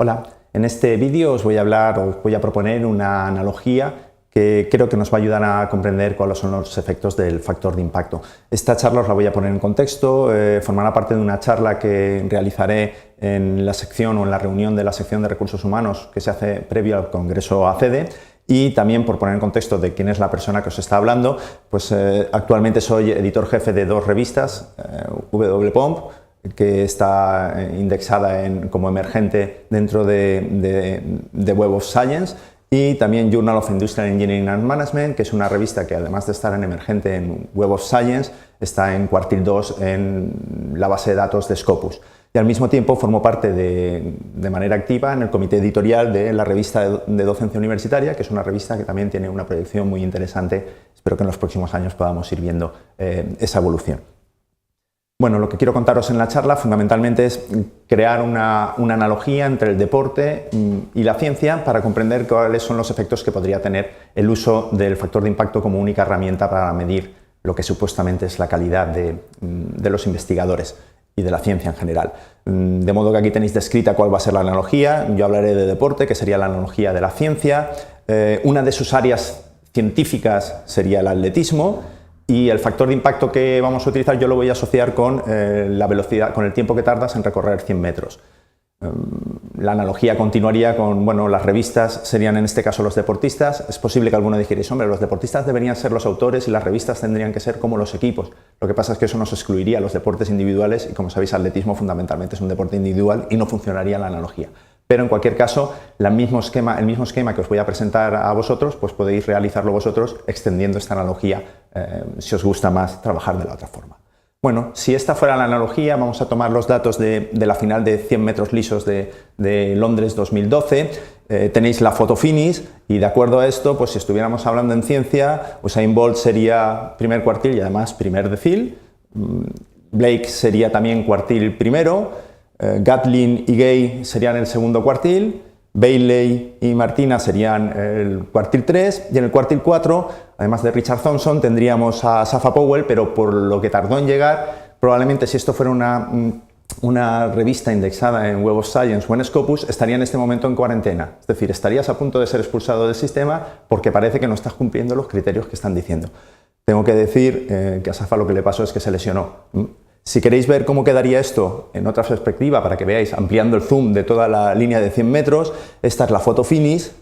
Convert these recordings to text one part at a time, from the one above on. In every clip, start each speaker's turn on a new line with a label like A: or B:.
A: Hola, en este vídeo os voy a proponer una analogía que creo que nos va a ayudar a comprender cuáles son los efectos del factor de impacto. Esta charla os la voy a poner en contexto, formará parte de una charla que realizaré en la sección o en la reunión de la sección de recursos humanos que se hace previo al Congreso ACEDE. Y también, por poner en contexto de quién es la persona que os está hablando, pues actualmente soy editor jefe de dos revistas, WPOMP, que está indexada como emergente dentro de Web of Science, y también Journal of Industrial Engineering and Management, que es una revista que, además de estar en emergente en Web of Science, está en cuartil 2 en la base de datos de Scopus. Y al mismo tiempo formo parte de manera activa en el comité editorial de la revista de docencia universitaria, que es una revista que también tiene una proyección muy interesante. Espero que en los próximos años podamos ir viendo esa evolución. Bueno, lo que quiero contaros en la charla fundamentalmente es crear una analogía entre el deporte y la ciencia para comprender cuáles son los efectos que podría tener el uso del factor de impacto como única herramienta para medir lo que supuestamente es la calidad de los investigadores y de la ciencia en general. De modo que aquí tenéis descrita cuál va a ser la analogía. Yo hablaré de deporte, que sería la analogía de la ciencia. Una de sus áreas científicas sería el atletismo. Y el factor de impacto que vamos a utilizar yo lo voy a asociar con la velocidad, con el tiempo que tardas en recorrer 100 metros. La analogía continuaría con, bueno, las revistas serían en este caso los deportistas. Es posible que alguno dijerais, hombre, los deportistas deberían ser los autores y las revistas tendrían que ser como los equipos. Lo que pasa es que eso nos excluiría a los deportes individuales y, como sabéis, atletismo fundamentalmente es un deporte individual y no funcionaría la analogía. Pero en cualquier caso, el mismo esquema que os voy a presentar a vosotros, pues podéis realizarlo vosotros extendiendo esta analogía si os gusta más trabajar de la otra forma. Bueno, si esta fuera la analogía, vamos a tomar los datos de la final de 100 metros lisos de Londres 2012. Tenéis la foto finish y, de acuerdo a esto, pues si estuviéramos hablando en ciencia, Usain Bolt sería primer cuartil y además primer decil. Blake sería también cuartil primero. Gatlin y Gay serían el segundo cuartil, Bailey y Martina serían el cuartil 3 y en el cuartil 4, además de Richard Thompson, tendríamos a Safa Powell, pero por lo que tardó en llegar, probablemente si esto fuera una revista indexada en Web of Science o en Scopus, estaría en este momento en cuarentena. Es decir, estarías a punto de ser expulsado del sistema porque parece que no estás cumpliendo los criterios que están diciendo. Tengo que decir que a Safa lo que le pasó es que se lesionó. Si queréis ver cómo quedaría esto en otra perspectiva, para que veáis ampliando el zoom de toda la línea de 100 metros, esta es la foto finish.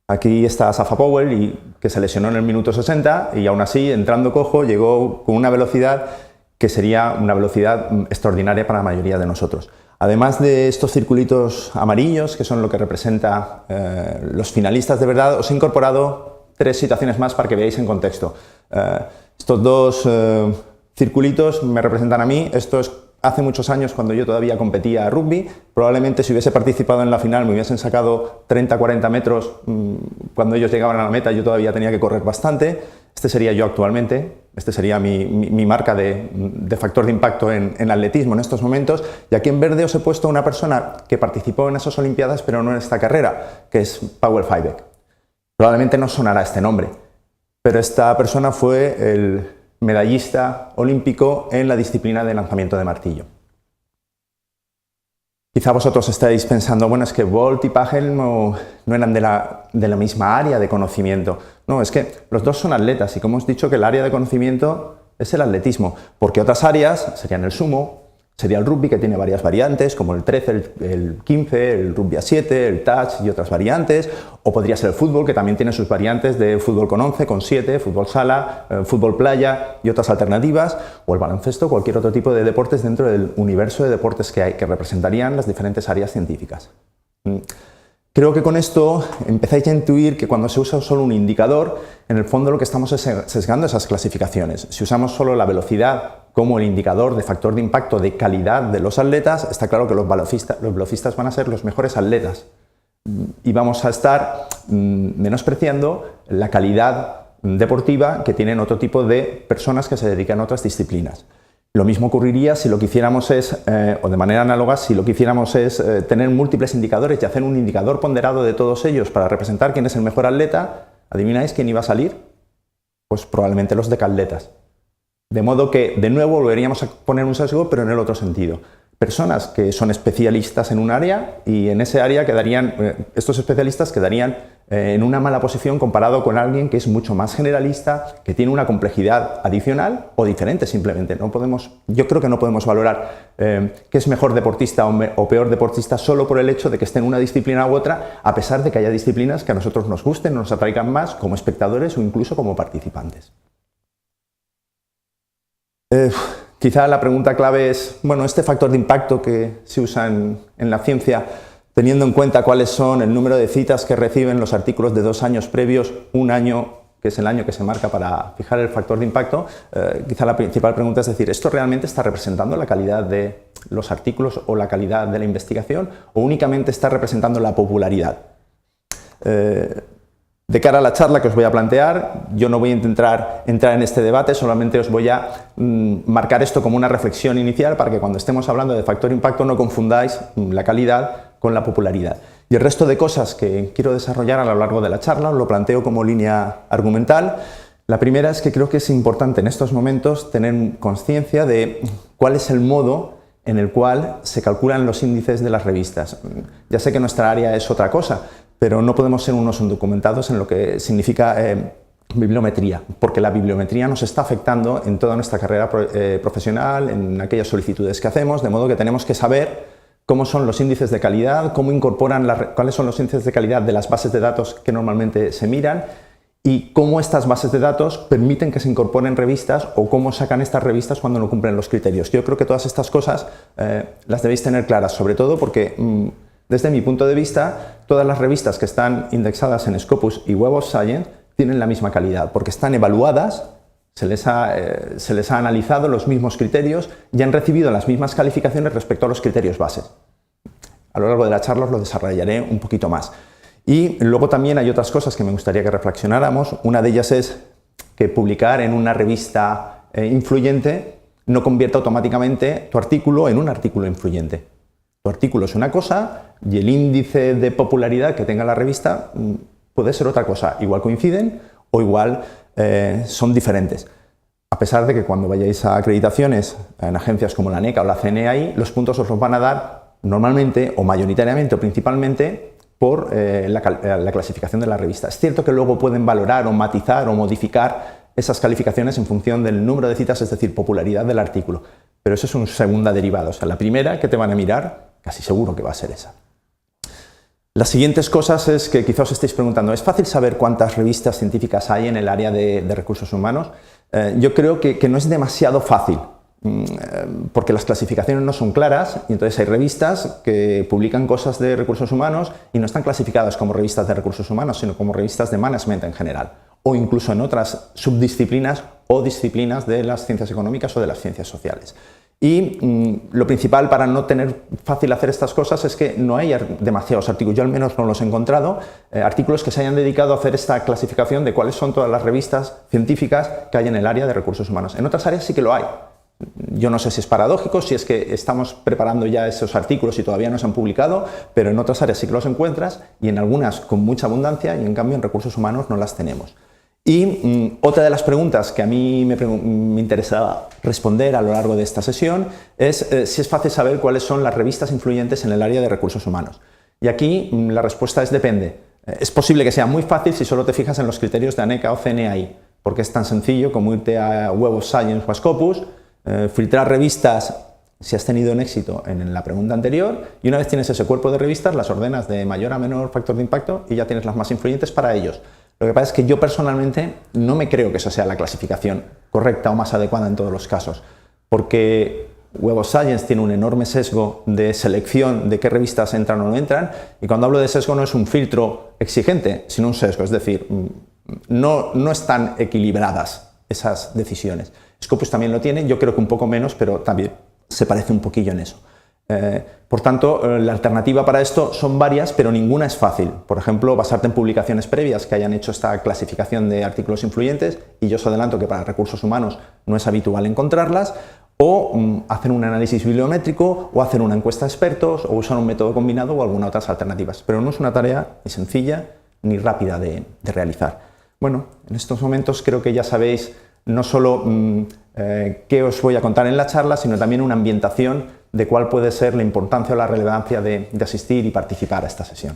A: Aquí está Safa Powell, que se lesionó en el minuto 60 y aún así, entrando cojo, llegó con una velocidad que sería una velocidad extraordinaria para la mayoría de nosotros. Además de estos circulitos amarillos, que son lo que representa los finalistas de verdad, os he incorporado tres situaciones más para que veáis en contexto. Estos dos circulitos me representan a mí. Esto es hace muchos años, cuando yo todavía competía a rugby. Probablemente si hubiese participado en la final me hubiesen sacado 30-40 metros. Cuando ellos llegaban a la meta yo todavía tenía que correr bastante. Este sería yo actualmente. Este sería mi marca de factor de impacto en atletismo en estos momentos. Y aquí en verde os he puesto una persona que participó en esas Olimpiadas, pero no en esta carrera, que es Powell Feibeck. Probablemente no sonará este nombre, pero esta persona fue el medallista olímpico en la disciplina de lanzamiento de martillo. Quizá vosotros estáis pensando, bueno, es que Bolt y Powell no eran de la misma área de conocimiento. No, es que los dos son atletas y, como hemos dicho, que el área de conocimiento es el atletismo, porque otras áreas serían el sumo, sería el rugby, que tiene varias variantes, como el 13, el 15, el rugby a 7, el touch y otras variantes, o podría ser el fútbol, que también tiene sus variantes de fútbol con 11, con 7, fútbol sala, fútbol playa y otras alternativas, o el baloncesto, cualquier otro tipo de deportes dentro del universo de deportes que hay, que representarían las diferentes áreas científicas. Creo que con esto empezáis a intuir que cuando se usa solo un indicador, en el fondo lo que estamos es sesgando esas clasificaciones. Si usamos solo la velocidad como el indicador de factor de impacto de calidad de los atletas, está claro que los velocistas van a ser los mejores atletas y vamos a estar menospreciando la calidad deportiva que tienen otro tipo de personas que se dedican a otras disciplinas. Lo mismo ocurriría si lo que hiciéramos es, o de manera análoga, si lo que hiciéramos es tener múltiples indicadores y hacer un indicador ponderado de todos ellos para representar quién es el mejor atleta. ¿Adivináis quién iba a salir? Pues probablemente los decatletas. De modo que, de nuevo, volveríamos a poner un sesgo, pero en el otro sentido. personas que son especialistas en un área y en ese área estos especialistas quedarían en una mala posición comparado con alguien que es mucho más generalista, que tiene una complejidad adicional o diferente simplemente. Yo creo que no podemos valorar qué es mejor deportista o peor deportista solo por el hecho de que esté en una disciplina u otra, a pesar de que haya disciplinas que a nosotros nos gusten, nos atraigan más como espectadores o incluso como participantes. Quizá la pregunta clave es, bueno, este factor de impacto que se usa en la ciencia, teniendo en cuenta cuáles son el número de citas que reciben los artículos de 2 años previos, un año, que es el año que se marca para fijar el factor de impacto, quizá la principal pregunta es decir, ¿esto realmente está representando la calidad de los artículos o la calidad de la investigación o únicamente está representando la popularidad? De cara a la charla que os voy a plantear, yo no voy a intentar entrar en este debate, solamente os voy a marcar esto como una reflexión inicial para que cuando estemos hablando de factor impacto no confundáis la calidad con la popularidad. Y el resto de cosas que quiero desarrollar a lo largo de la charla os lo planteo como línea argumental. La primera es que creo que es importante en estos momentos tener conciencia de cuál es el modo en el cual se calculan los índices de las revistas. Ya sé que nuestra área es otra cosa, pero no podemos ser unos indocumentados en lo que significa bibliometría, porque la bibliometría nos está afectando en toda nuestra carrera profesional, en aquellas solicitudes que hacemos, de modo que tenemos que saber cómo son los índices de calidad, cuáles son los índices de calidad de las bases de datos que normalmente se miran y cómo estas bases de datos permiten que se incorporen revistas o cómo sacan estas revistas cuando no cumplen los criterios. Yo creo que todas estas cosas las debéis tener claras, sobre todo porque desde mi punto de vista, todas las revistas que están indexadas en Scopus y Web of Science tienen la misma calidad, porque están evaluadas, se les ha analizado los mismos criterios y han recibido las mismas calificaciones respecto a los criterios bases. A lo largo de la charla os lo desarrollaré un poquito más. Y luego también hay otras cosas que me gustaría que reflexionáramos. Una de ellas es que publicar en una revista influyente no convierta automáticamente tu artículo en un artículo influyente. Tu artículo es una cosa y el índice de popularidad que tenga la revista puede ser otra cosa. Igual coinciden o igual son diferentes. A pesar de que cuando vayáis a acreditaciones en agencias como la NECA o la CNAI, los puntos os los van a dar normalmente o mayoritariamente o principalmente por la clasificación de la revista. Es cierto que luego pueden valorar o matizar o modificar esas calificaciones en función del número de citas, es decir, popularidad del artículo. Pero eso es una segunda derivada. O sea, la primera que te van a mirar, casi seguro que va a ser esa. Las siguientes cosas es que quizás os estéis preguntando, ¿es fácil saber cuántas revistas científicas hay en el área de recursos humanos? Yo creo que no es demasiado fácil, porque las clasificaciones no son claras y entonces hay revistas que publican cosas de recursos humanos y no están clasificadas como revistas de recursos humanos, sino como revistas de management en general, o incluso en otras subdisciplinas o disciplinas de las ciencias económicas o de las ciencias sociales. Y lo principal para no tener fácil hacer estas cosas es que no hay demasiados artículos, yo al menos no los he encontrado, artículos que se hayan dedicado a hacer esta clasificación de cuáles son todas las revistas científicas que hay en el área de recursos humanos. En otras áreas sí que lo hay. Yo no sé si es paradójico, si es que estamos preparando ya esos artículos y todavía no se han publicado, pero en otras áreas sí que los encuentras y en algunas con mucha abundancia y en cambio en recursos humanos no las tenemos. Y otra de las preguntas que a mí me interesaba responder a lo largo de esta sesión es si es fácil saber cuáles son las revistas influyentes en el área de recursos humanos. Y aquí la respuesta es depende. Es posible que sea muy fácil si solo te fijas en los criterios de ANECA o CNAI, porque es tan sencillo como irte a Web of Science o a Scopus, filtrar revistas si has tenido un éxito en la pregunta anterior y una vez tienes ese cuerpo de revistas las ordenas de mayor a menor factor de impacto y ya tienes las más influyentes para ellos. Lo que pasa es que yo personalmente no me creo que esa sea la clasificación correcta o más adecuada en todos los casos, porque Web of Science tiene un enorme sesgo de selección de qué revistas entran o no entran, y cuando hablo de sesgo no es un filtro exigente, sino un sesgo, es decir, no están equilibradas esas decisiones. Scopus también lo tiene, yo creo que un poco menos, pero también se parece un poquillo en eso. Por tanto, la alternativa para esto son varias, pero ninguna es fácil. Por ejemplo, basarte en publicaciones previas que hayan hecho esta clasificación de artículos influyentes, y yo os adelanto que para recursos humanos no es habitual encontrarlas, o hacer un análisis bibliométrico, o hacer una encuesta de expertos, o usar un método combinado o algunas otras alternativas. Pero no es una tarea ni sencilla ni rápida de realizar. Bueno, en estos momentos creo que ya sabéis no solo qué os voy a contar en la charla, sino también una ambientación de cuál puede ser la importancia o la relevancia de asistir y participar a esta sesión.